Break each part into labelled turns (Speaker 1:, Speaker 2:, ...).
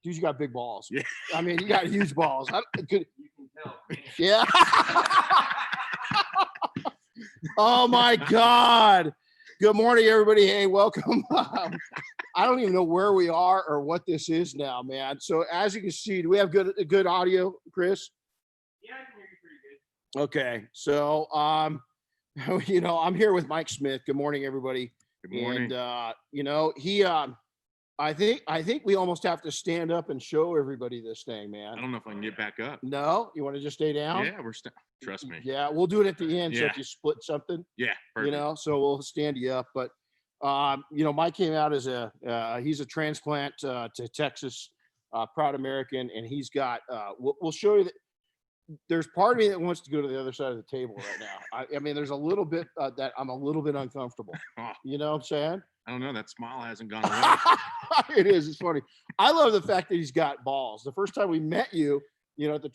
Speaker 1: Dude, you got big balls.
Speaker 2: Yeah.
Speaker 1: I mean, you got huge balls.
Speaker 2: You can tell.
Speaker 1: Yeah. Oh my God. Good morning, everybody. Hey, welcome. I don't even know where we are or what this is now, man. So as you can see, do we have good audio, Chris?
Speaker 2: Yeah, I can hear you pretty good.
Speaker 1: Okay. So, I'm here with Mike Smith. Good morning, everybody.
Speaker 2: Good morning.
Speaker 1: And, I think we almost have to stand up and show everybody this thing, man.
Speaker 2: I don't know if I can get back up.
Speaker 1: No, you want to just stay down?
Speaker 2: Yeah, trust me.
Speaker 1: Yeah, we'll do it at the end. So
Speaker 2: Yeah.
Speaker 1: if you split something,
Speaker 2: Yeah, perfect.
Speaker 1: so we'll stand you up. But, Mike came out as he's a transplant to Texas, proud American. And he's got, we'll show you that there's part of me that wants to go to the other side of the table right now. I mean, there's a little bit that I'm a little bit uncomfortable.
Speaker 2: Oh,
Speaker 1: You know what I'm saying?
Speaker 2: I don't know. That smile hasn't gone away.
Speaker 1: It is. It's funny. I love the fact that he's got balls. The first time we met you, at the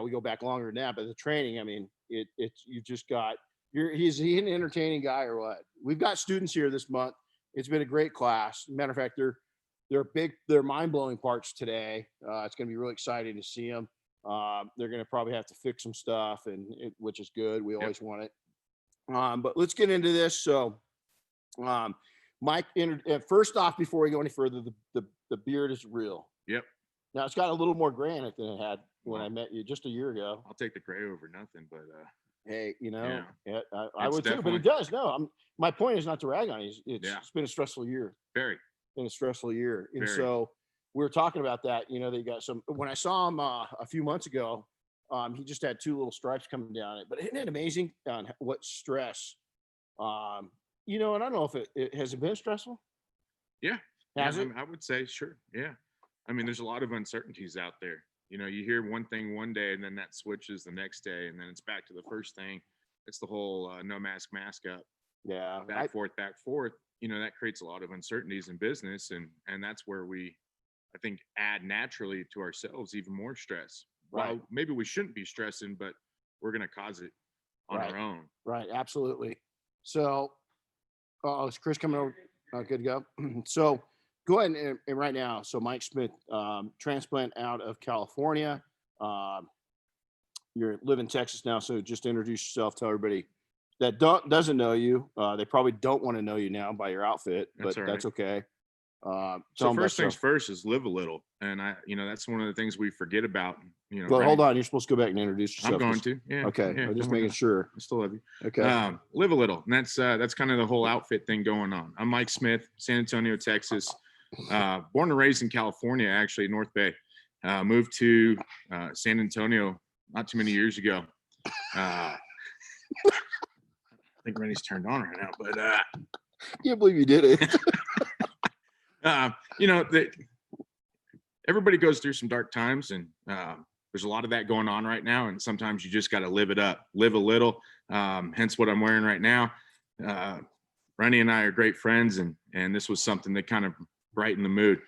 Speaker 1: we go back longer than that, but the training, I mean, he's an entertaining guy or what? We've got students here this month. It's been a great class. Matter of fact, they're mind-blowing parts today. It's going to be really exciting to see them. They're going to probably have to fix some stuff which is good. We always want it. But let's get into this. So, Mike, first off, before we go any further, the beard is real.
Speaker 2: Yep.
Speaker 1: Now it's got a little more gray in it than it had when I met you just a year ago.
Speaker 2: I'll take the gray over nothing, but
Speaker 1: hey, I
Speaker 2: It's
Speaker 1: would too, but it does. No, my point is not to rag on you. It's been a stressful year.
Speaker 2: very.
Speaker 1: Been a stressful year, and
Speaker 2: Very.
Speaker 1: so we were talking about that. They got some. When I saw him a few months ago, he just had two little stripes coming down it. But isn't it amazing on what stress? And I don't know if it has been stressful.
Speaker 2: Yeah.
Speaker 1: Has
Speaker 2: Yeah,
Speaker 1: it?
Speaker 2: I would say sure. Yeah. I mean, there's a lot of uncertainties out there. You hear one thing one day and then that switches the next day and then it's back to the first thing. It's the whole no mask up,
Speaker 1: Yeah.
Speaker 2: back forth. That creates a lot of uncertainties in business. And that's where we, I think, add naturally to ourselves even more stress.
Speaker 1: Right.
Speaker 2: Well, maybe we shouldn't be stressing, but we're going to cause it on our own.
Speaker 1: Right. Absolutely. So, is Chris coming over? Good to go. So go ahead and right now. So Mike Smith, transplant out of California. You're living in Texas now. So just introduce yourself. Tell everybody that doesn't know you. They probably don't want to know you now by your outfit, but that's okay.
Speaker 2: So first things first is live a little. And that's one of the things we forget about,
Speaker 1: Well, hold on. You're supposed to go back and introduce yourself.
Speaker 2: I'm going to. Yeah.
Speaker 1: Okay.
Speaker 2: Yeah,
Speaker 1: I'm just making sure.
Speaker 2: I still love you.
Speaker 1: Okay.
Speaker 2: Live a little. And that's kind of the whole outfit thing going on. I'm Mike Smith, San Antonio, Texas. Born and raised in California, actually, North Bay. Moved to San Antonio not too many years ago. I think Renny's turned on right now, but
Speaker 1: Can't believe you did it.
Speaker 2: Everybody goes through some dark times, and there's a lot of that going on right now. And sometimes you just got to live it up, live a little. Hence what I'm wearing right now. Renny and I are great friends, and this was something that kind of brightened the mood.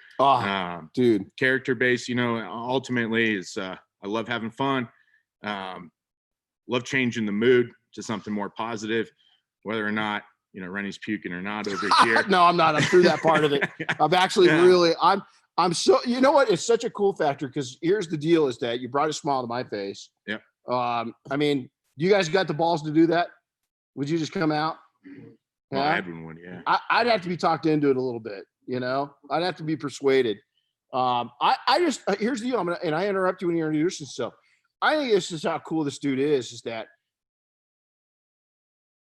Speaker 1: Dude,
Speaker 2: character based, ultimately is I love having fun. Love changing the mood to something more positive, whether or not Renny's puking or not over here.
Speaker 1: No, I'm not. I'm through that part of it. I'm actually I'm so, it's such a cool factor because here's the deal is that you brought a smile to my face.
Speaker 2: Yep.
Speaker 1: I mean, you guys got the balls to do that? Would you just come out?
Speaker 2: Well, Edwin would, yeah.
Speaker 1: I'd have to be talked into it a little bit, I'd have to be persuaded. Here's the deal. I interrupt you when you introduce yourself. I think this is how cool this dude is that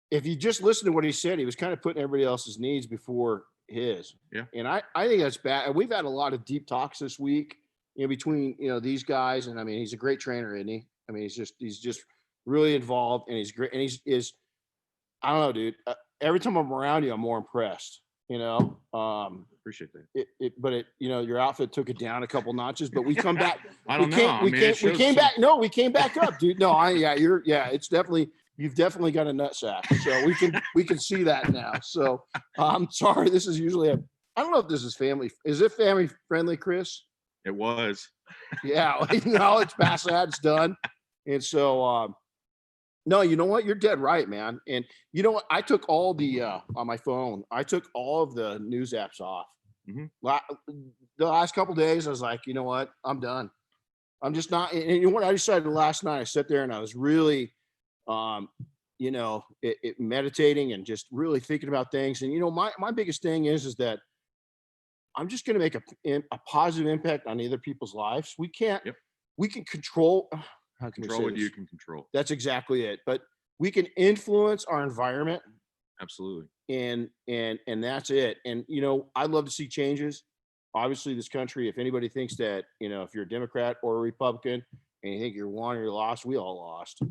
Speaker 1: if you just listen to what he said, he was kind of putting everybody else's needs before his.
Speaker 2: Yeah.
Speaker 1: And I think that's bad. And we've had a lot of deep talks this week, between, these guys. And I mean, he's a great trainer, isn't he? I mean, he's just really involved and he's great. And I don't know, dude. Every time I'm around you, I'm more impressed,
Speaker 2: Appreciate that.
Speaker 1: But your outfit took it down a couple notches, but we come back.
Speaker 2: I don't know.
Speaker 1: We came back. No, we came back up, dude. No, it's definitely, you've definitely got a nutsack. So we can see that now. So I'm sorry. This is usually I don't know if this is family. Is it family friendly, Chris?
Speaker 2: It was.
Speaker 1: Yeah. It's past that. It's done. And so, no, you know what? You're dead right, man. And you know what? I took all the, on my phone, I took all of the news apps off.
Speaker 2: Mhm.
Speaker 1: The last couple of days, I was like, you know what? I'm done. I'm just not. And you know what? I decided last night. I sat there and I was really, um, meditating and just really thinking about things. And my biggest thing is that I'm just going to make a positive impact on other people's lives.
Speaker 2: Yep.
Speaker 1: We can control. How can we
Speaker 2: Control
Speaker 1: say
Speaker 2: what
Speaker 1: this?
Speaker 2: you can control.
Speaker 1: That's exactly it. But we can influence our environment,
Speaker 2: Absolutely.
Speaker 1: and that's it. And I'd love to see changes. Obviously, this country, if anybody thinks that, if you're a Democrat or a Republican and you think you're won or you're lost, we all lost.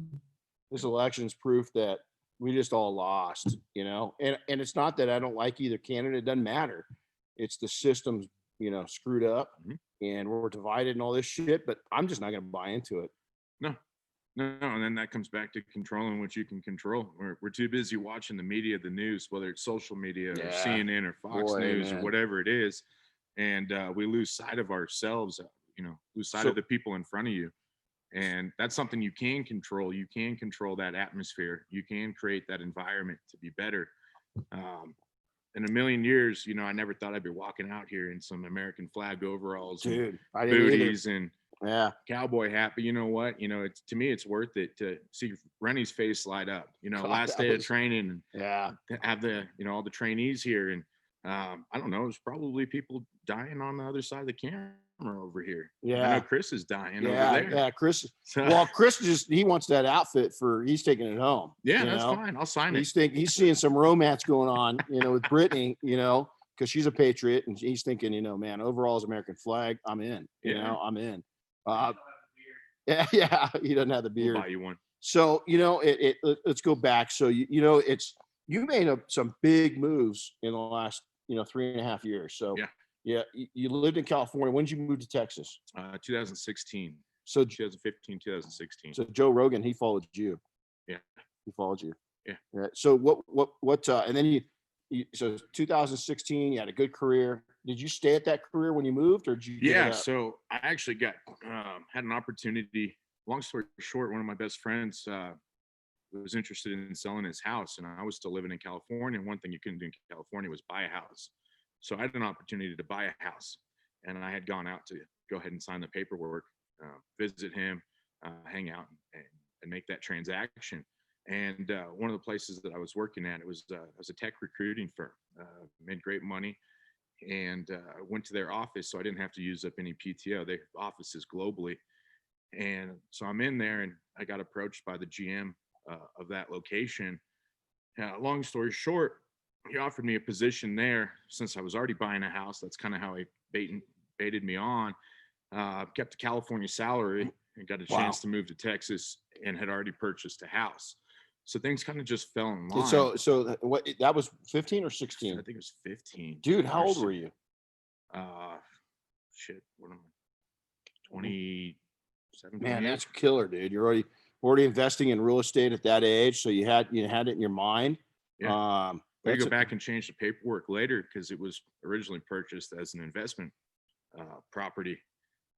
Speaker 1: This election's proof that we just all lost, and it's not that I don't like either candidate, it doesn't matter. It's the system's, screwed up,
Speaker 2: Mhm.
Speaker 1: and we're divided and all this shit, but I'm just not gonna buy into it.
Speaker 2: No, no, and then that comes back to controlling what you can control. We're too busy watching the media, the news, whether it's social media or
Speaker 1: Yeah.
Speaker 2: CNN or Fox
Speaker 1: Boy,
Speaker 2: News or
Speaker 1: man.
Speaker 2: whatever it is, and we lose sight of ourselves. Lose sight
Speaker 1: So
Speaker 2: of the people in front of you, and that's something you can control. You can control that atmosphere. You can create that environment to be better. Um, in a million years, I never thought I'd be walking out here in some American flag overalls and
Speaker 1: dude, I didn't either.
Speaker 2: booties and
Speaker 1: Yeah.
Speaker 2: cowboy hat. But you know what? It's, to me, it's worth it to see Rennie's face light up.
Speaker 1: God,
Speaker 2: Last
Speaker 1: that
Speaker 2: day of
Speaker 1: was
Speaker 2: training, and
Speaker 1: yeah.
Speaker 2: to have the all the trainees here, and I don't know, there's probably people dying on the other side of the camera over here. I know
Speaker 1: Yeah.
Speaker 2: Chris is dying over
Speaker 1: Yeah,
Speaker 2: there.
Speaker 1: yeah, Chris.
Speaker 2: So,
Speaker 1: Well, Chris he wants that outfit he's taking it home.
Speaker 2: yeah, that's fine. I'll sign it.
Speaker 1: He's seeing some romance going on, with Brittany, because she's a patriot, and he's thinking, man, overall as American flag, I'm in.
Speaker 2: Yeah.
Speaker 1: I'm in. Uh, yeah, he doesn't have the
Speaker 2: We'll
Speaker 1: beard.
Speaker 2: buy you one.
Speaker 1: So let's go back. So you made some big moves in the last 3.5 years. So
Speaker 2: Yeah.
Speaker 1: yeah, you lived in California. When did you move to Texas?
Speaker 2: 2016,
Speaker 1: So
Speaker 2: 2015, 2016.
Speaker 1: So Joe Rogan, he followed you.
Speaker 2: Yeah.
Speaker 1: He followed you.
Speaker 2: Yeah.
Speaker 1: Right. So and then so 2016, you had a good career. Did you stay at that career when you moved, or did you give it
Speaker 2: Yeah.
Speaker 1: up?
Speaker 2: So I actually had an opportunity. Long story short, one of my best friends was interested in selling his house, and I was still living in California. And one thing you couldn't do in California was buy a house. So I had an opportunity to buy a house, and I had gone out to go ahead and sign the paperwork, visit him, hang out, and make that transaction. And one of the places that I was working at, it was a tech recruiting firm, made great money, and went to their office, so I didn't have to use up any PTO. They have offices globally, and so I'm in there, and I got approached by the GM of that location. Long story short, he offered me a position there since I was already buying a house. That's kind of how he baited me on. Kept the California salary and got a chance to move to Texas, and had already purchased a house. So things kind of just fell in line.
Speaker 1: So what, that was 15 or
Speaker 2: I
Speaker 1: 16?
Speaker 2: think it was 15.
Speaker 1: Dude, how old were you?
Speaker 2: Shit, what am I? 27.
Speaker 1: Man, that's killer, dude. You're already investing in real estate at that age, so you had it in your mind.
Speaker 2: Yeah. We go back and change the paperwork later because it was originally purchased as an investment property,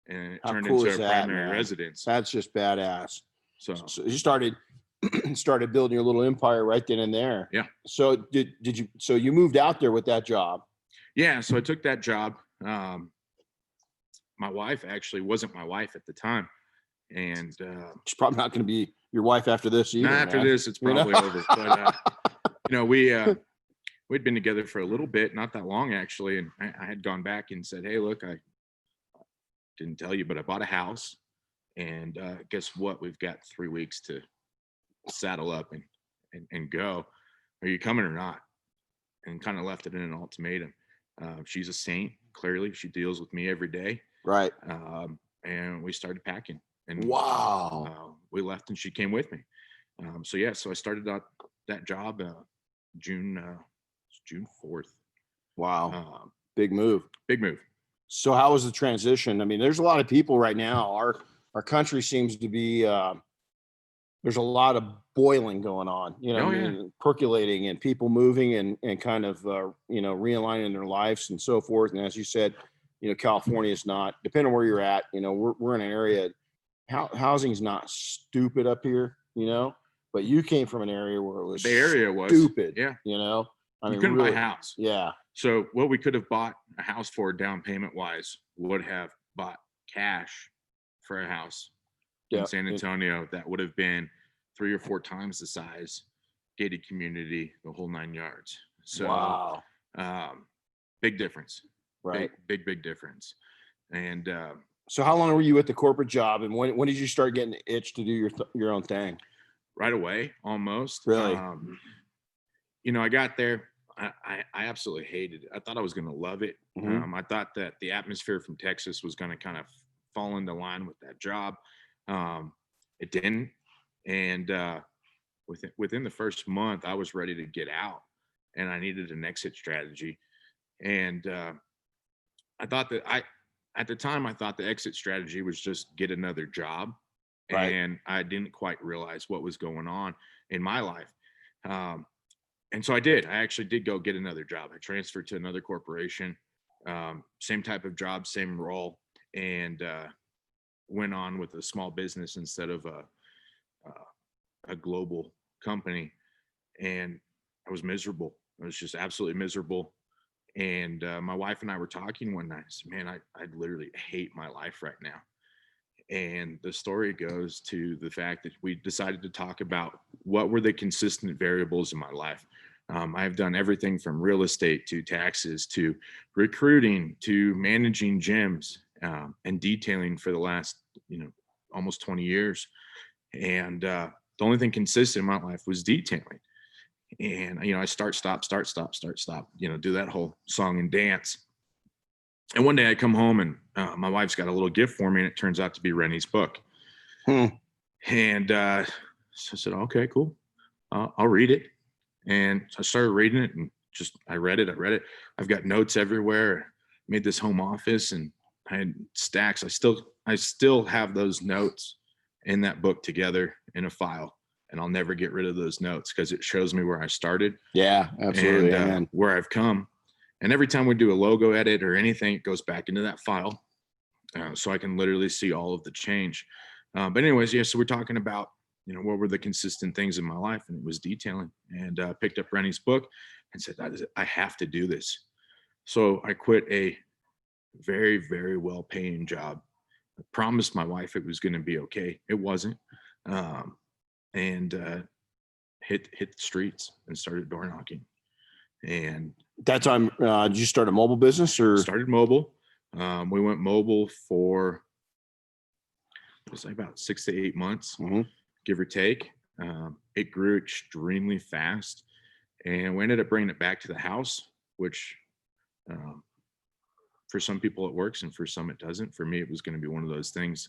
Speaker 2: and it turned into a primary residence.
Speaker 1: That's just badass.
Speaker 2: So
Speaker 1: you started building your little empire right then and there.
Speaker 2: Yeah.
Speaker 1: So did you? So you moved out there with that job?
Speaker 2: Yeah. So I took that job. My wife actually wasn't my wife at the time, and
Speaker 1: she's probably not going to be your wife after this either.
Speaker 2: Not after this, it's probably over. But we'd been together for a little bit, not that long actually, and I had gone back and said, "Hey, look, I didn't tell you, but I bought a house, and guess what? We've got 3 weeks to saddle up and go. Are you coming or not?" And kind of left it in an ultimatum. She's a saint. Clearly, she deals with me every day.
Speaker 1: Right.
Speaker 2: And we started packing. And we left, and she came with me. So I started that job June 4th.
Speaker 1: Wow. Big move.
Speaker 2: Big move.
Speaker 1: So how was the transition? I mean, there's a lot of people right now. Our country seems to be there's a lot of boiling going on, percolating, and people moving and kind of realigning their lives and so forth. And as you said, California is not, depending on where you're at, we're in an area, housing is not stupid up here, but you came from an area where it was
Speaker 2: the area was
Speaker 1: stupid.
Speaker 2: Yeah.
Speaker 1: I
Speaker 2: You
Speaker 1: mean,
Speaker 2: couldn't buy a
Speaker 1: really,
Speaker 2: house.
Speaker 1: yeah,
Speaker 2: So what we could have bought a house for down payment wise would have bought cash for a house in
Speaker 1: yeah.
Speaker 2: San Antonio that would have been 3 or 4 times the size, gated community, the whole 9 yards. So
Speaker 1: Wow.
Speaker 2: um, big difference,
Speaker 1: Right.
Speaker 2: big difference. And
Speaker 1: So how long were you at the corporate job, and when did you start getting the itch to do your own thing?
Speaker 2: right away, almost.
Speaker 1: Really?
Speaker 2: I got there. I absolutely hated it. I thought I was going to love it.
Speaker 1: Mhm.
Speaker 2: I thought that the atmosphere from Texas was going to kind of fall into line with that job. It didn't. And within the first month, I was ready to get out, and I needed an exit strategy. And I thought that at the time, I thought the exit strategy was just get another job.
Speaker 1: Right.
Speaker 2: And I didn't quite realize what was going on in my life. And so I did. I actually did go get another job. I transferred to another corporation, same type of job, same role, and went on with a small business instead of a global company. And I was miserable. I was just absolutely miserable. And my wife and I were talking one night. I said, man, I literally hate my life right now. And the story goes to the fact that we decided to talk about what were the consistent variables in my life. I've done everything from real estate to taxes to recruiting to managing gyms and detailing for the last, almost 20 years. And the only thing consistent in my life was detailing. And, I start, stop, do that whole song and dance. And one day I come home and my wife's got a little gift for me, and it turns out to be Renny's book. And so I said, okay, cool. I'll read it. And so I started reading it, and I read it. I've got notes everywhere. Made this home office, and I had stacks. I still have those notes in that book together in a file, and I'll never get rid of those notes because it shows me where I started.
Speaker 1: Yeah, absolutely.
Speaker 2: And where I've come. And every time we do a logo edit or anything, it goes back into that file. So I can literally see all of the change. But anyways, yeah, so we're talking about, what were the consistent things in my life, and it was detailing. And picked up Rennie's book and said, I have to do this. So I quit a very, very well-paying job. I promised my wife it was going to be okay. It wasn't. And hit the streets and started door knocking. And
Speaker 1: that time, did you start a mobile business or?
Speaker 2: Started mobile. We went mobile for it was like about 6 to 8 months, give or take. It grew extremely fast, and we ended up bringing it back to the house, which for some people it works and for some it doesn't. For me, it was going to be one of those things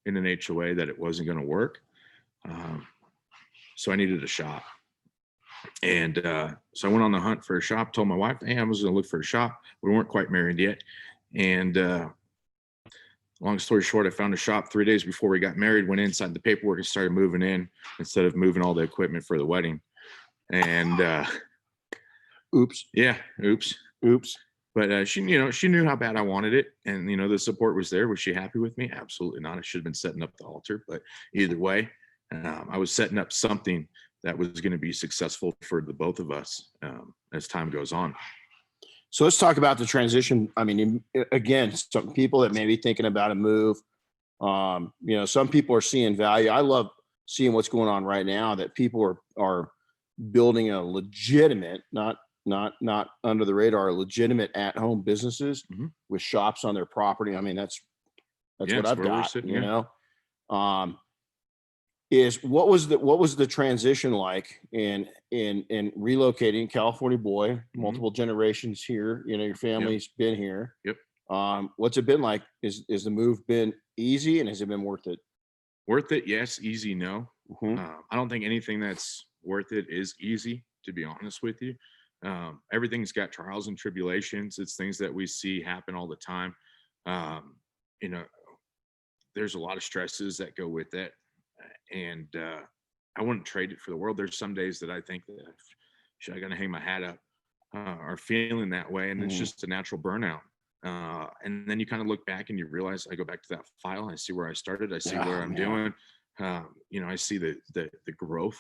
Speaker 2: in an HOA that it wasn't going to work. So I needed a shop. And so I went on the hunt for a shop, told my wife, hey, I was going to look for a shop. We weren't quite married yet. And long story short, I found a shop 3 days before we got married, went inside the paperwork and started moving in instead of moving all the equipment for the wedding. And
Speaker 1: oops.
Speaker 2: Yeah, oops. But she knew how bad I wanted it. And, the support was there. Was she happy with me? Absolutely not. I should have been setting up the altar. But either way, I was setting up something that was going to be successful for the both of us as time goes on.
Speaker 1: So let's talk about the transition. I mean, again, some people that may be thinking about a move, some people are seeing value. I love seeing what's going on right now, that people are building a legitimate, not under the radar, legitimate at-home businesses with shops on their property. I mean, that's what I've got, what was the transition like in relocating? California boy, multiple generations here, your family's been here. What's it been like? Is the move been easy, and has it been worth it?
Speaker 2: Worth it? Yes. Easy? No. I don't think anything that's worth it is easy, to be honest with you. Everything's got trials and tribulations. It's things that we see happen all the time. There's a lot of stresses that go with it. And I wouldn't trade it for the world. There's some days that I think that I got to hang my hat up or feeling that way. And it's just a natural burnout. And then you kind of look back and you realize, I go back to that file. I see where I started. I see where I'm doing. I see the growth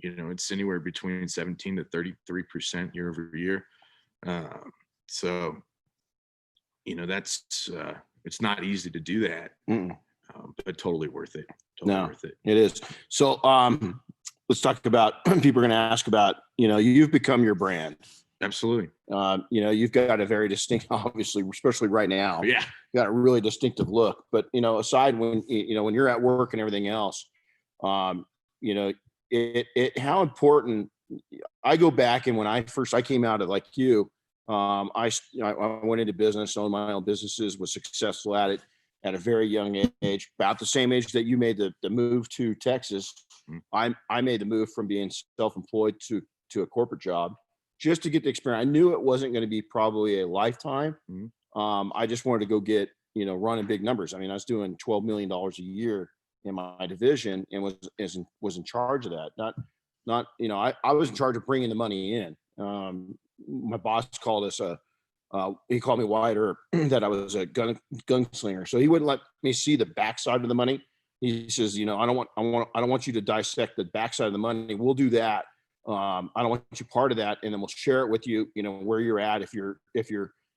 Speaker 2: it's anywhere between 17 to 33% year over year. So, that's it's not easy to do that, but totally worth it. Totally worth it.
Speaker 1: It is. So, let's talk about, people are going to ask about, you've become your brand.
Speaker 2: Absolutely.
Speaker 1: You've got a very distinct, obviously, especially right now,
Speaker 2: Yeah.
Speaker 1: you got a really distinctive look. But, aside when you're at work and everything else, how important, I go back, and when I came out of like you, I went into business, owned my own businesses, was successful at it at a very young age, about the same age that you made the move to Texas. I made the move from being self-employed to a corporate job just to get the experience. I knew it wasn't going to be probably a lifetime. I just wanted to go get, running big numbers. I mean, I was doing $12 million a year in my division and was in charge of that. I was in charge of bringing the money in. My boss called us he called me wider that I was a gunslinger. So he wouldn't let me see the backside of the money. He says, I don't want you to dissect the backside of the money. We'll do that. I don't want you part of that. And then we'll share it with you, where you're at, if you're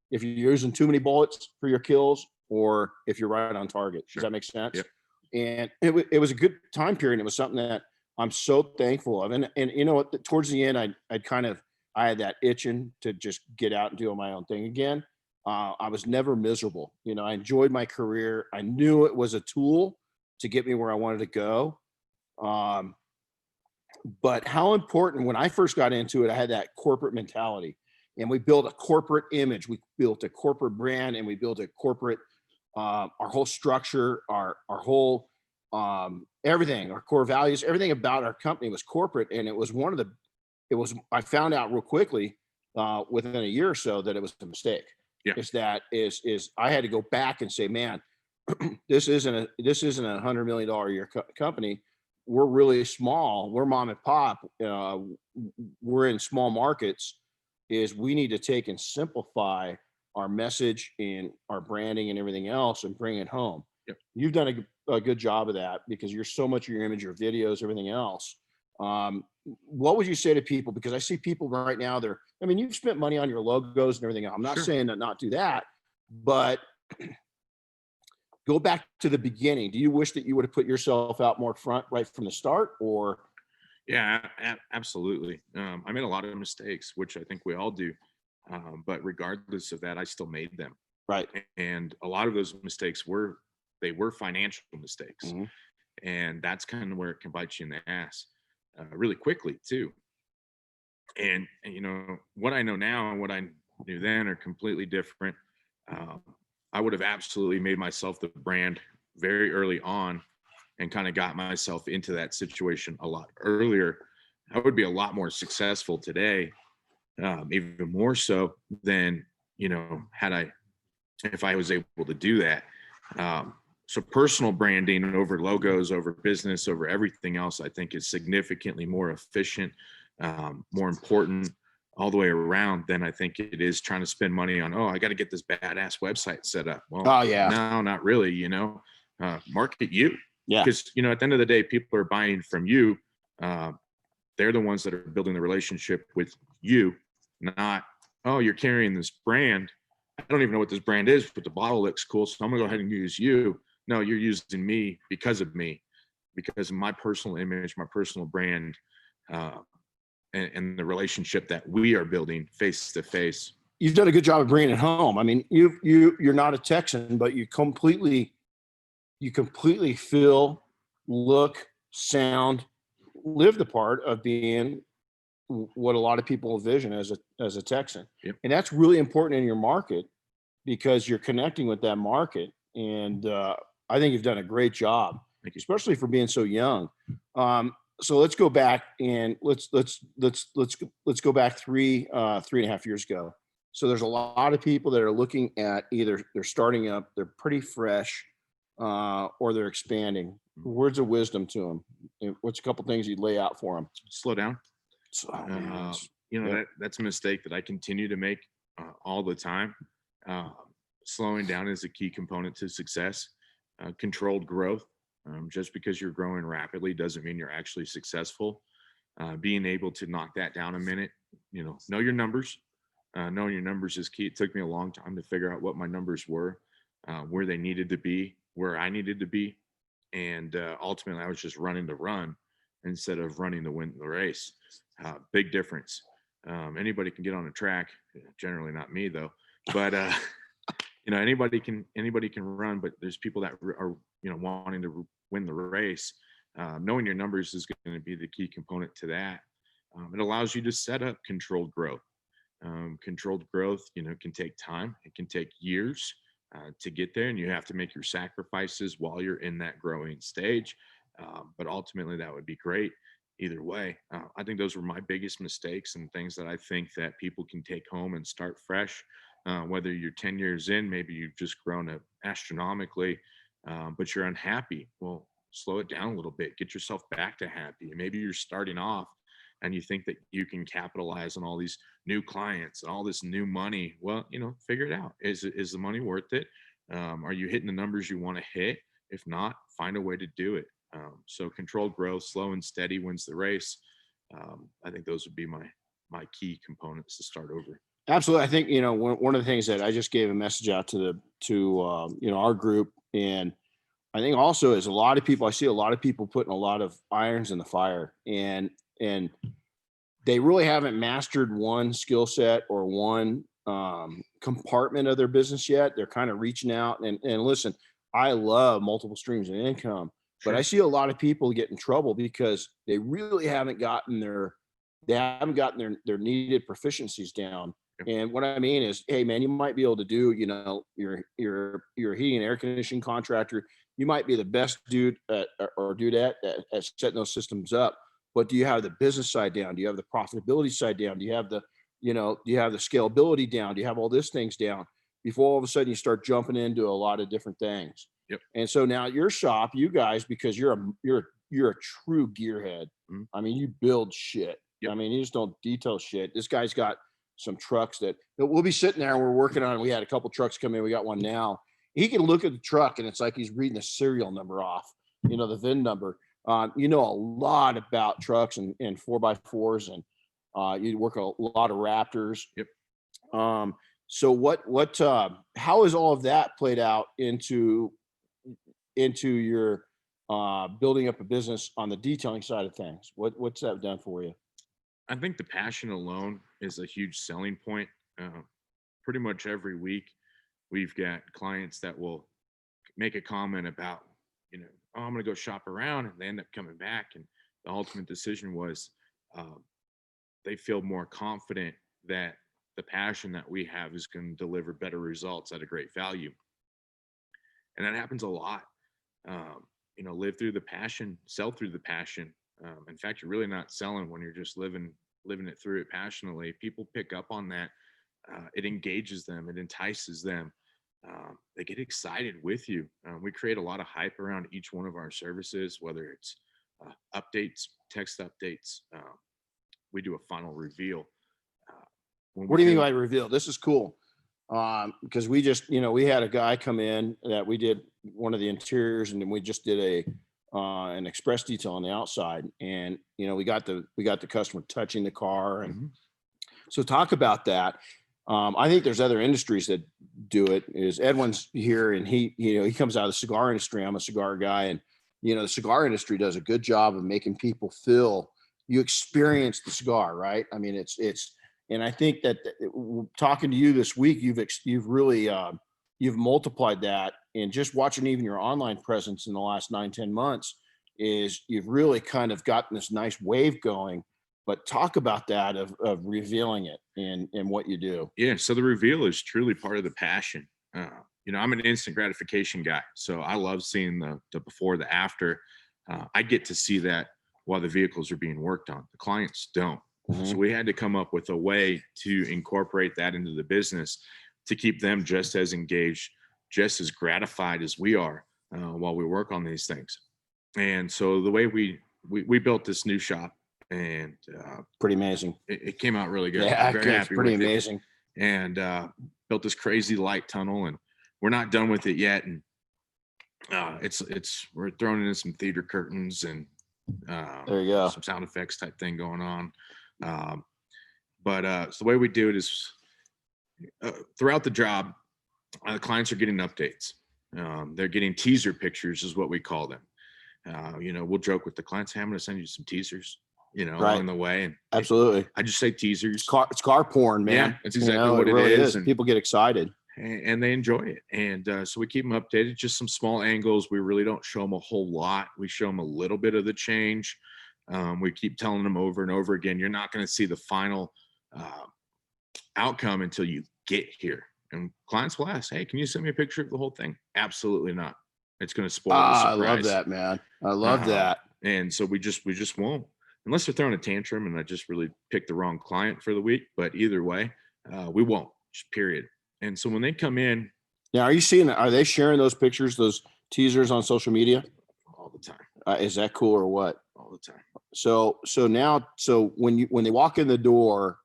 Speaker 1: using too many bullets for your kills, or if you're right on target.
Speaker 2: Sure.
Speaker 1: Does that make sense?
Speaker 2: Yep.
Speaker 1: And it was a good time period. It was something that I'm so thankful of. And towards the end, I had that itching to just get out and do my own thing again. I was never miserable. I enjoyed my career. I knew it was a tool to get me where I wanted to go. But how important, when I first got into it, I had that corporate mentality, and we built a corporate image. We built a corporate brand, and we built a corporate, our whole structure, our whole, everything, our core values, everything about our company was corporate. And I found out real quickly, within a year or so, that it was a mistake.
Speaker 2: Yeah.
Speaker 1: I had to go back and say, man, this isn't a $100 million a year company. We're really small. We're mom and pop. We're in small markets. We need to take and simplify our message and our branding and everything else and bring it home.
Speaker 2: Yep.
Speaker 1: You've done a good job of that, because you're so much of your image, your videos, everything else. What would you say to people? Because I see people right now, you've spent money on your logos and everything else. I'm not
Speaker 2: Sure.
Speaker 1: saying to not do that, but go back to the beginning. Do you wish that you would have put yourself out more front right from the start, or?
Speaker 2: Yeah, absolutely. I made a lot of mistakes, which I think we all do. But regardless of that, I still made them.
Speaker 1: Right.
Speaker 2: And a lot of those mistakes were financial mistakes. And that's kind of where it can bite you in the ass really quickly too. And what I know now and what I knew then are completely different. I would have absolutely made myself the brand very early on and kind of got myself into that situation a lot earlier. I would be a lot more successful today, even more so than, if I was able to do that. So personal branding over logos, over business, over everything else, I think is significantly more efficient, more important all the way around than I think it is trying to spend money on, I got to get this badass website set up. Well, no, not really, market you.
Speaker 1: Yeah.
Speaker 2: Because, at the end of the day, people are buying from you. They're the ones that are building the relationship with you, not, you're carrying this brand. I don't even know what this brand is, but the bottle looks cool, so I'm gonna go ahead and use you. No, you're using me because of my personal image, my personal brand, and the relationship that we are building face to face.
Speaker 1: You've done a good job of bringing it home. I mean, you're not a Texan, but you completely feel, look, sound, live the part of being what a lot of people envision as a Texan.
Speaker 2: Yep.
Speaker 1: And that's really important in your market, because you're connecting with that market. And I think you've done a great job, especially for being so young. So let's go back and let's go back 3.5 years ago. So there's a lot of people that are looking at, either they're starting up, they're pretty fresh, or they're expanding. Words of wisdom to them. What's a couple things you'd lay out for them?
Speaker 2: Slow down. That's a mistake that I continue to make all the time. Slowing down is a key component to success. Controlled growth. Just because you're growing rapidly doesn't mean you're actually successful. being able to knock that down a minute, know your numbers. Knowing your numbers is key. It took me a long time to figure out what my numbers were, where they needed to be, where I needed to be. And ultimately, I was just running to run instead of running to win the race. Big difference. Anybody can get on a track, generally not me though, but anybody can run, but there's people that are wanting to win the race. Knowing your numbers is going to be the key component to that. It allows you to set up controlled growth. Controlled growth, can take time. It can take years to get there, and you have to make your sacrifices while you're in that growing stage. But ultimately, that would be great either way. I think those were my biggest mistakes and things that I think that people can take home and start fresh. Whether you're 10 years in, maybe you've just grown astronomically, but you're unhappy. Well, slow it down a little bit. Get yourself back to happy. And maybe you're starting off and you think that you can capitalize on all these new clients and all this new money. Well, figure it out. Is the money worth it? Are you hitting the numbers you want to hit? If not, find a way to do it. So controlled growth, slow and steady wins the race. I think those would be my key components to start over.
Speaker 1: Absolutely. I think, one of the things that I just gave a message out to our group, and I think also is I see a lot of people putting a lot of irons in the fire, and they really haven't mastered one skill set or one compartment of their business yet. They're kind of reaching out and listen, I love multiple streams of income, but I see a lot of people get in trouble because they really haven't gotten their needed proficiencies down. And what I mean is, hey man, you might be able to do, you're a heating and air conditioning contractor. You might be the best dude at setting those systems up. But do you have the business side down? Do you have the profitability side down? Do you have the scalability down? Do you have all these things down before all of a sudden you start jumping into a lot of different things?
Speaker 2: Yep.
Speaker 1: And so now your shop, you guys, because you're a true gearhead.
Speaker 2: Mm-hmm.
Speaker 1: I mean, you build shit.
Speaker 2: Yep.
Speaker 1: I mean, you just don't detail shit. This guy's got some trucks that we'll be sitting there and we're working on. We had a couple trucks come in. We got one now. He can look at the truck and it's like he's reading the serial number off, the VIN number. A lot about trucks and 4x4s, and you work a lot of Raptors.
Speaker 2: Yep.
Speaker 1: So how is all of that played out into your building up a business on the detailing side of things? What's that done for you?
Speaker 2: I think the passion alone is a huge selling point. Pretty much every week, we've got clients that will make a comment about, oh, I'm going to go shop around, and they end up coming back. And the ultimate decision was they feel more confident that the passion that we have is going to deliver better results at a great value. And that happens a lot. Live through the passion, sell through the passion. In fact, you're really not selling when you're just living it through it passionately. People pick up on that. It engages them. It entices them. They get excited with you. We create a lot of hype around each one of our services, whether it's updates, text updates. We do a final reveal.
Speaker 1: What do you mean by reveal? This is cool. Because we just, we had a guy come in that we did one of the interiors, and then we just did an express detail on the outside, and we got the customer touching the car, and so talk about that. I think there's other industries that do it. Is Edwin's here, and he comes out of the cigar industry. I'm a cigar guy, and the cigar industry does a good job of making people feel you experience the cigar, right? I mean, it's. And I think that talking to you this week, you've really you've multiplied that, and just watching even your online presence in the last 9-10 months is you've really kind of gotten this nice wave going. But talk about that of revealing it and what you do.
Speaker 2: Yeah, so the reveal is truly part of the passion. I'm an instant gratification guy, so I love seeing the before, the after. I get to see that while the vehicles are being worked on. The clients don't. So we had to come up with a way to incorporate that into the business to keep them just as engaged, just as gratified as we are while we work on these things. And so the way we built this new shop, and
Speaker 1: pretty amazing.
Speaker 2: It came out really good.
Speaker 1: Yeah, it's pretty amazing.
Speaker 2: And built this crazy light tunnel, and we're not done with it yet. And we're throwing in some theater curtains and
Speaker 1: There you go.
Speaker 2: Some sound effects type thing going on. So the way we do it is throughout the job, the clients are getting updates. They're getting teaser pictures is what we call them. We'll joke with the clients, hey, I'm going to send you some teasers, along the way. And
Speaker 1: absolutely.
Speaker 2: I just say teasers.
Speaker 1: It's car porn, man.
Speaker 2: Yeah, that's exactly what
Speaker 1: it really is.
Speaker 2: And
Speaker 1: people get excited.
Speaker 2: And they enjoy it. And so we keep them updated, just some small angles. We really don't show them a whole lot. We show them a little bit of the change. We keep telling them over and over again, you're not going to see the final outcome until you get here. And clients will ask, hey, can you send me a picture of the whole thing? Absolutely not. It's going to spoil the surprise.
Speaker 1: I love that, man. I love that.
Speaker 2: And so we just won't, unless they're throwing a tantrum and I just really picked the wrong client for the week. But either way, we won't, just period. And so when they come in.
Speaker 1: Now, are they sharing those pictures, those teasers on social media?
Speaker 2: All the time.
Speaker 1: Is that cool or what?
Speaker 2: All the time.
Speaker 1: So when they walk in the door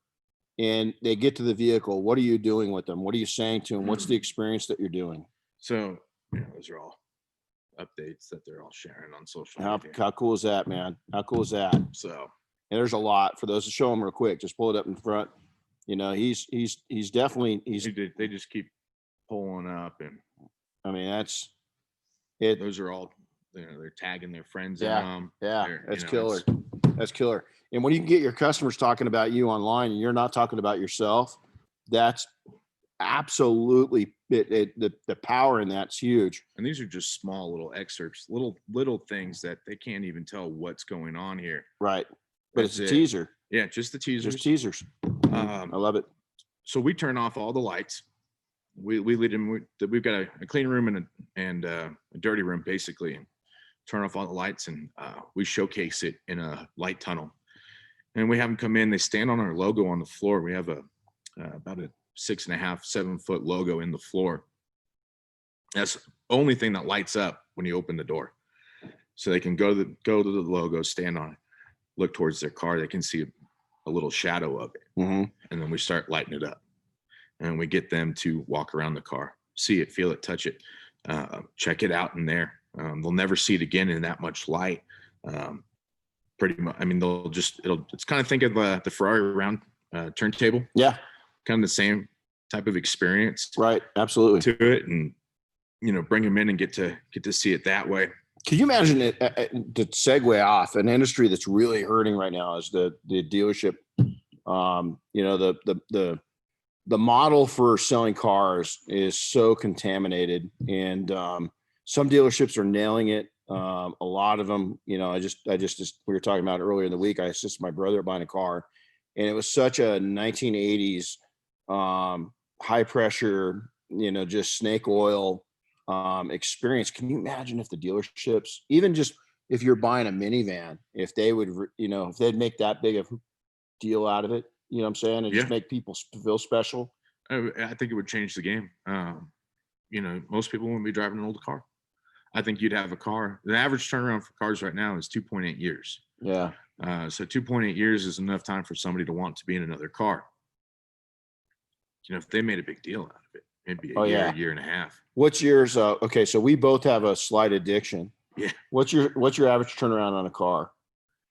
Speaker 1: and they get to the vehicle, what are you doing with them? What are you saying to them? What's the experience that you're doing?
Speaker 2: So, those are all updates that they're all sharing on social media.
Speaker 1: How cool is that, man? How cool is that?
Speaker 2: So,
Speaker 1: and there's a lot for those to show them real quick. Just pull it up in front. He's definitely,
Speaker 2: they just keep pulling up. And
Speaker 1: I mean, that's it.
Speaker 2: Those are all, they're tagging their friends.
Speaker 1: Yeah. That's killer. That's killer. And when you can get your customers talking about you online and you're not talking about yourself, that's absolutely the power in that's huge.
Speaker 2: And these are just small little excerpts, little things that they can't even tell what's going on here.
Speaker 1: Right. But it's a teaser.
Speaker 2: Yeah, just the teasers.
Speaker 1: Just teasers. I love it.
Speaker 2: So we turn off all the lights. We lead them. We've got a clean room and a dirty room, basically, and turn off all the lights, and we showcase it in a light tunnel. And we have them come in. They stand on our logo on the floor. We have about a 6.5, 7 foot logo in the floor. That's the only thing that lights up when you open the door. So they can go to the logo, stand on it, look towards their car. They can see a little shadow of it.
Speaker 1: Mm-hmm.
Speaker 2: And then we start lighting it up. And we get them to walk around the car, see it, feel it, touch it, check it out in there. They'll never see it again in that much light. Pretty much. I mean, it's kind of think of the Ferrari round turntable.
Speaker 1: Yeah.
Speaker 2: Kind of the same type of experience.
Speaker 1: Right. Absolutely.
Speaker 2: To it, and bring them in and get to see it that way.
Speaker 1: Can you imagine it to segue off an industry that's really hurting right now is the dealership. The model for selling cars is so contaminated, and some dealerships are nailing it. A lot of them, I just we were talking about earlier in the week. I assisted my brother buying a car, and it was such a 1980s high pressure, just snake oil experience. Can you imagine if the dealerships, even just if you're buying a minivan, if they would, if they'd make that big of a deal out of it, you know what I'm saying? And just make people feel special.
Speaker 2: I think it would change the game. Most people wouldn't be driving an old car. I think you'd have a car. The average turnaround for cars right now is 2.8 years.
Speaker 1: Yeah.
Speaker 2: So 2.8 years is enough time for somebody to want to be in another car. If they made a big deal out of it, it'd be a year and a half.
Speaker 1: What's yours? Okay, so we both have a slight addiction.
Speaker 2: Yeah.
Speaker 1: What's your average turnaround on a car?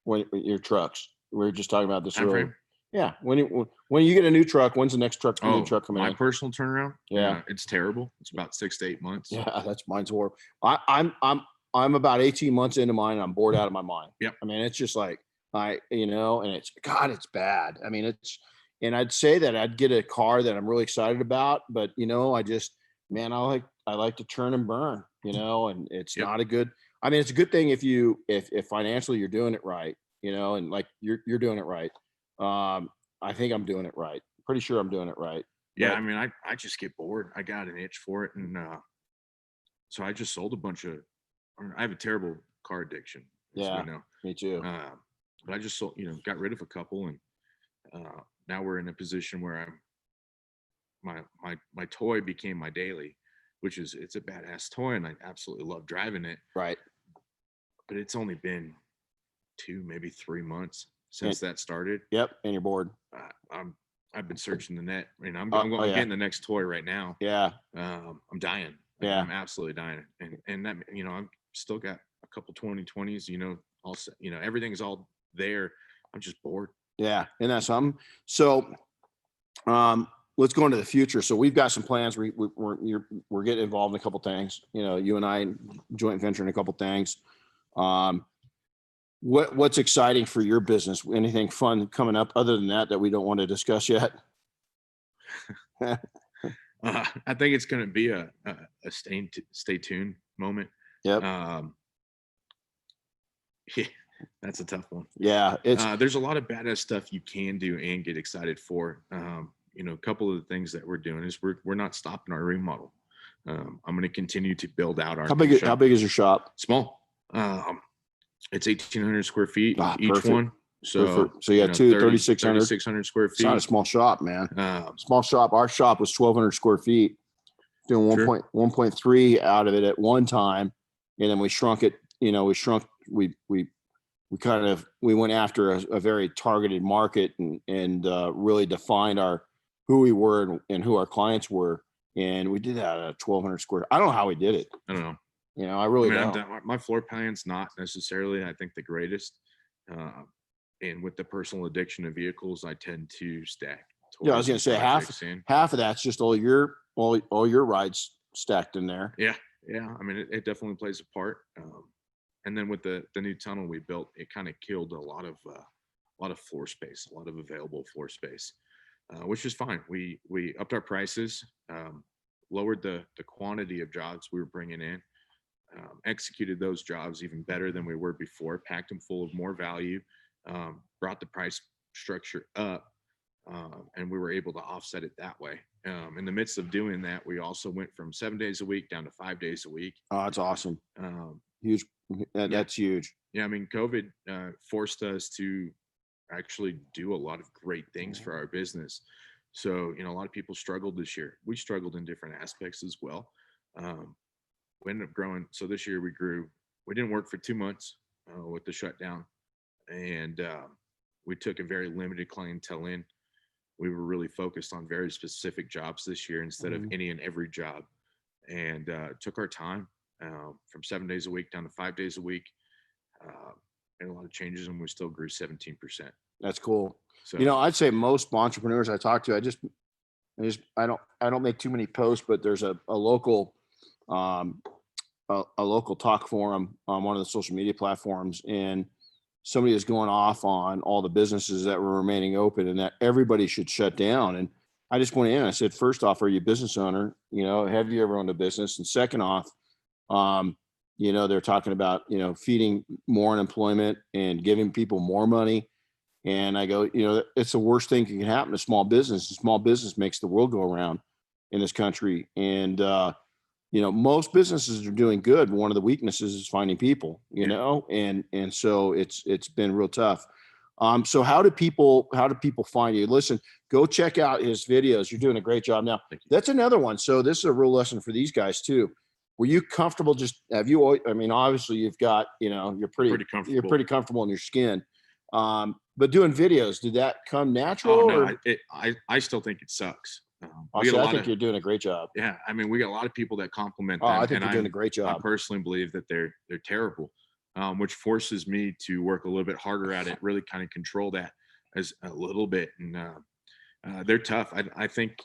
Speaker 1: When your trucks? We were just talking about this earlier. Yeah. When you get a new truck, when's the next new truck coming in?
Speaker 2: My personal turnaround?
Speaker 1: Yeah.
Speaker 2: It's terrible. It's about 6 to 8 months.
Speaker 1: Yeah, mine's horrible. I'm about 18 months into mine and I'm bored out of my mind.
Speaker 2: Yep.
Speaker 1: I mean, it's just like and it's bad. I mean, and I'd say that I'd get a car that I'm really excited about, but I like to churn and burn, and it's not a good, it's a good thing if financially you're doing it right, and like you're doing it right. I think I'm doing it right. Pretty sure I'm doing it right.
Speaker 2: Yeah. But, I just get bored. I got an itch for it. And, so I just sold I have a terrible car addiction.
Speaker 1: Yeah. Me too.
Speaker 2: But I just sold, got rid of a couple, and, now we're in a position where my toy became my daily, which it's a badass toy and I absolutely love driving it.
Speaker 1: Right.
Speaker 2: But it's only been 2, maybe 3 months since that started.
Speaker 1: Yep. And you're bored.
Speaker 2: I've been searching the net. I'm getting the next toy right now.
Speaker 1: Yeah.
Speaker 2: I'm dying.
Speaker 1: Yeah.
Speaker 2: I'm absolutely dying. And that, I've still got a couple 2020s, everything is all there. I'm just bored.
Speaker 1: Yeah. And that's something. So, let's go into the future. So we've got some plans. We're getting involved in a couple things, you and I joint venture in a couple things. What's exciting for your business? Anything fun coming up other than that we don't want to discuss yet?
Speaker 2: I think it's going to be a stay tuned moment.
Speaker 1: Yep.
Speaker 2: Yeah, that's a tough one.
Speaker 1: Yeah.
Speaker 2: There's a lot of badass stuff you can do and get excited for. A couple of the things that we're doing is we're not stopping our remodel. I'm going to continue to build out our.
Speaker 1: How big is your shop?
Speaker 2: Small. It's 1,800 square feet each
Speaker 1: perfect.
Speaker 2: One. So
Speaker 1: you got 3,600
Speaker 2: square feet.
Speaker 1: It's not a small shop, man. Small shop. Our shop was 1,200 square feet, doing 1.3 out of it at one time, and then we shrunk it. We went after a very targeted market and really defined who we were and who our clients were, and we did that at 1,200 square. I don't know how we did it.
Speaker 2: I don't know.
Speaker 1: I really don't.
Speaker 2: My floor plan's not necessarily, I think, the greatest. And with the personal addiction of vehicles, I tend to stack.
Speaker 1: Yeah, I was going to say half of that's just all your rides stacked in there.
Speaker 2: Yeah. I mean, it definitely plays a part. And then with the new tunnel we built, it kind of killed a lot of floor space, a lot of available floor space, which is fine. We upped our prices, lowered the quantity of jobs we were bringing in, executed those jobs even better than we were before, packed them full of more value, brought the price structure up, and we were able to offset it that way. In the midst of doing that, we also went from 7 days a week down to 5 days a week.
Speaker 1: Oh, that's awesome. Huge. That's huge.
Speaker 2: Yeah. I mean, COVID forced us to actually do a lot of great things for our business. So, a lot of people struggled this year. We struggled in different aspects as well. We ended up growing. So this year we grew. We didn't work for 2 months with the shutdown, and we took a very limited clientele in. We were really focused on very specific jobs this year instead of any and every job, and took our time from 7 days a week down to 5 days a week. And a lot of changes, and we still grew 17%.
Speaker 1: That's cool.
Speaker 2: So,
Speaker 1: I'd say most entrepreneurs I talk to, I don't make too many posts, but there's a local talk forum on one of the social media platforms, and somebody is going off on all the businesses that were remaining open and that everybody should shut down. And I just went in and I said, first off, are you a business owner? Have you ever owned a business? And second off, they're talking about, feeding more unemployment and giving people more money. And I go, it's the worst thing that can happen to small business. Small business makes the world go around in this country. And, most businesses are doing good. One of the weaknesses is finding people, and so it's been real tough. So how do people find you? Listen, go check out his videos. You're doing a great job. Now, that's another one. So this is a real lesson for these guys too. Were you comfortable? Obviously you've got, you're pretty comfortable in your skin. But doing videos, did that come natural?
Speaker 2: Oh, no, I still think it sucks.
Speaker 1: I think you're doing a great job.
Speaker 2: Yeah. I mean, we got a lot of people that compliment them.
Speaker 1: I think you're doing a great job.
Speaker 2: I personally believe that they're terrible, which forces me to work a little bit harder at it, really kind of control that as a little bit. And they're tough. I think,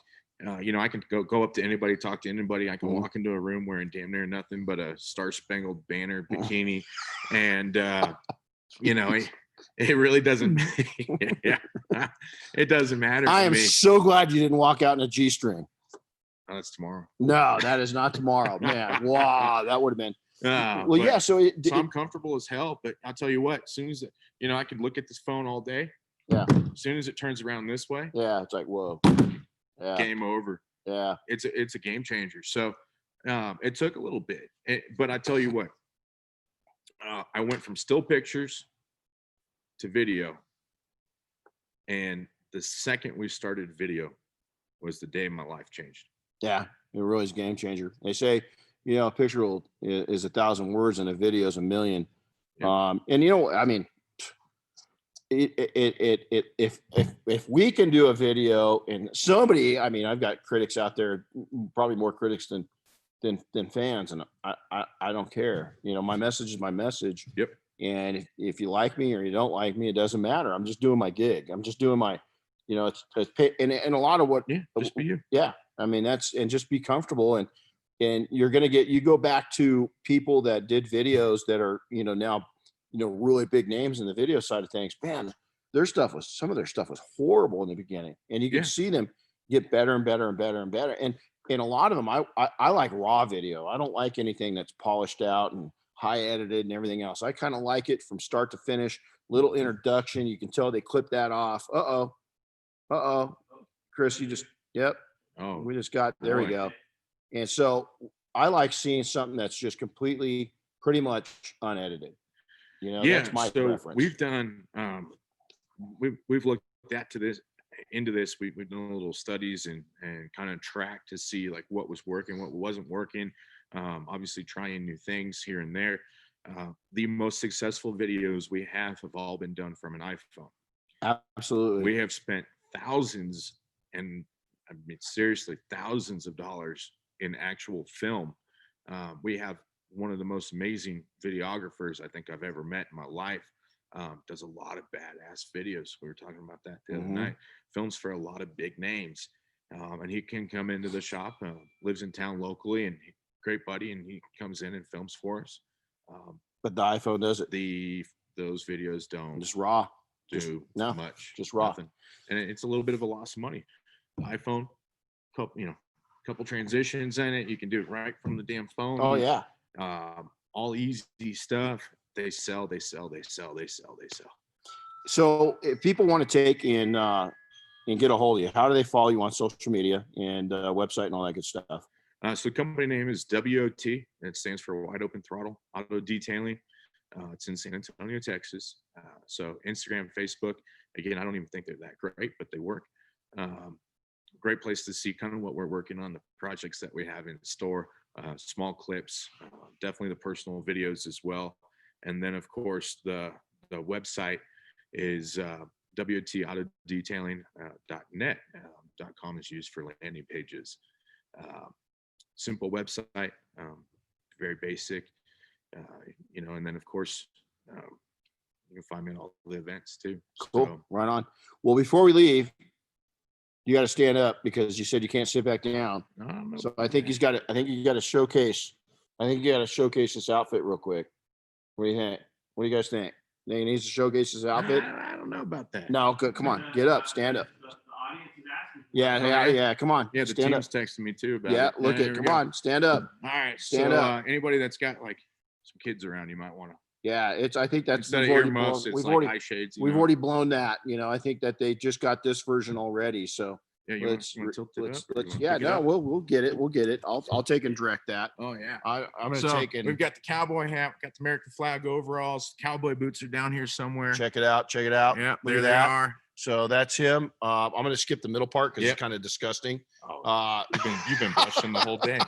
Speaker 2: I can go up to anybody, talk to anybody. I can walk into a room wearing damn near nothing but a Star Spangled Banner bikini. And, it really doesn't. Yeah, it doesn't matter.
Speaker 1: I am so glad you didn't walk out in a G-string.
Speaker 2: Oh, that's tomorrow.
Speaker 1: No, that is not tomorrow, man. Wow, that would have been. So
Speaker 2: I'm comfortable as hell. But I'll tell you what. As soon as I could look at this phone all day.
Speaker 1: Yeah.
Speaker 2: As soon as it turns around this way.
Speaker 1: Yeah, it's like whoa. Yeah.
Speaker 2: Game over.
Speaker 1: Yeah.
Speaker 2: It's a game changer. So it took a little bit, but I tell you what. I went from still pictures to video, and the second we started video was the day my life changed. Yeah,
Speaker 1: it really is a game changer. They say, a picture is 1,000 words and a video is 1,000,000. Yeah. And if we can do a video and somebody, I've got critics out there, probably more critics than fans, and I don't care. My message is my message.
Speaker 2: Yep.
Speaker 1: And if you like me or you don't like me, it doesn't matter. I'm just doing my gig. I'm just doing my, it's pay, and a lot of what,
Speaker 2: Yeah, just be you.
Speaker 1: yeah, I mean, and just be comfortable. And you're going to you go back to people that did videos that are, now, really big names in the video side of things, man, some of their stuff was horrible in the beginning, and you can
Speaker 2: Yeah.
Speaker 1: see them get better and better and better and better. And a lot of them, I like raw video. I don't like anything that's polished out and high edited and everything else. I kind of like it from start to finish, little introduction. You can tell they clipped that off. Chris, yep.
Speaker 2: Oh,
Speaker 1: We just got, there we
Speaker 2: boy.
Speaker 1: go. And so I like seeing something that's just completely, pretty much unedited.
Speaker 2: Yeah,
Speaker 1: That's my
Speaker 2: so
Speaker 1: preference.
Speaker 2: we've done we've looked into this. We've done little studies and kind of tracked to see like what was working, what wasn't working. Obviously trying new things here and there. The most successful videos we have all been done from an iPhone.
Speaker 1: Absolutely.
Speaker 2: We have spent thousands, and I mean seriously thousands of dollars in actual film. We have one of the most amazing videographers I think I've ever met in my life. Does a lot of badass videos. We were talking about that the other night. Films for a lot of big names, and he can come into the shop. Lives in town locally, and great buddy, and he comes in and films for us.
Speaker 1: But the iPhone does it.
Speaker 2: Those videos don't
Speaker 1: Just raw.
Speaker 2: do
Speaker 1: no,
Speaker 2: much.
Speaker 1: just raw.
Speaker 2: Nothing. And it's a little bit of a loss of money. The iPhone, couple transitions in it. You can do it right from the damn phone.
Speaker 1: Oh yeah.
Speaker 2: All easy stuff. They sell.
Speaker 1: So if people want to take and get a hold of you, how do they follow you on social media and website and all that good stuff?
Speaker 2: So the company name is WOT. It stands for Wide Open Throttle Auto Detailing. It's in San Antonio, Texas. So Instagram, Facebook. Again, I don't even think they're that great, but they work. Great place to see kind of what we're working on, the projects that we have in store, small clips, definitely the personal videos as well. And then, of course, the website is WOTAutodetailing.net. .com is used for landing pages. Simple website, very basic, and then, of course, you can find me at all the events too.
Speaker 1: Cool.
Speaker 2: So,
Speaker 1: right on. Well, before we leave, you got to stand up because you said you can't sit back down. So I think you got to showcase. I think you got to showcase this outfit real quick. What do you think? What do you guys think? He needs to showcase his outfit.
Speaker 2: I don't know about that.
Speaker 1: No, good. Come on, get up, stand up. Yeah. Come on.
Speaker 2: Yeah, the
Speaker 1: stand
Speaker 2: team's
Speaker 1: up.
Speaker 2: texting me too about
Speaker 1: Yeah,
Speaker 2: it.
Speaker 1: look it. Come on, stand up.
Speaker 2: All right,
Speaker 1: stand up.
Speaker 2: Anybody that's got like some kids around, you might want to.
Speaker 1: Yeah, I think that's
Speaker 2: instead of earmuffs, it's like eye shades.
Speaker 1: We've already blown that. I think that they just got this version already. So
Speaker 2: yeah,
Speaker 1: let's we'll get it. We'll get it. I'll take and direct that.
Speaker 2: Oh yeah,
Speaker 1: I'm gonna take it.
Speaker 2: We've got the cowboy hat, got the American flag overalls. Cowboy boots are down here somewhere.
Speaker 1: Check it out.
Speaker 2: Yeah, there they are.
Speaker 1: So that's him. I'm gonna skip the middle part because it's kind of disgusting.
Speaker 2: Oh, you've been blushing the whole day.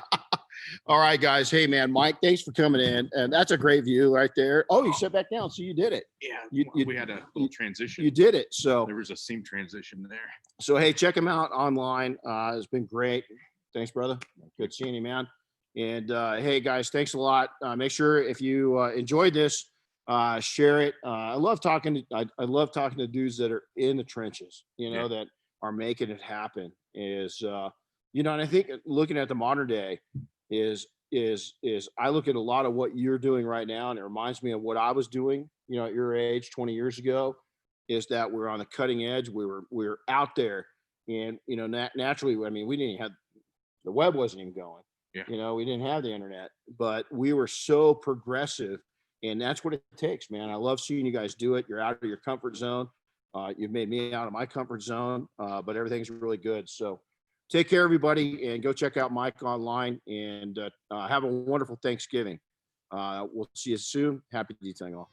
Speaker 1: All right, guys. Hey, man, Mike, thanks for coming in. And that's a great view right there. Oh, you sat back down. So you did it.
Speaker 2: Yeah. We had a little transition.
Speaker 1: You did it. So
Speaker 2: there was a seam transition there.
Speaker 1: So, hey, check him out online. It's been great. Thanks, brother. Good seeing you, man. And hey, guys, thanks a lot. Make sure if you enjoyed this, share it. I love talking to dudes that are in the trenches, that are making it happen and I think looking at the modern day is I look at a lot of what you're doing right now, and it reminds me of what I was doing, at your age 20 years ago, is that we're on the cutting edge. We were out there, and naturally, I mean, we didn't have the web wasn't even going.
Speaker 2: Yeah.
Speaker 1: We didn't have the internet, but we were so progressive, and that's what it takes, man. I love seeing you guys do it. You're out of your comfort zone. You've made me out of my comfort zone, but everything's really good. So take care, everybody, and go check out Mike online, and have a wonderful Thanksgiving. We'll see you soon. Happy detailing all.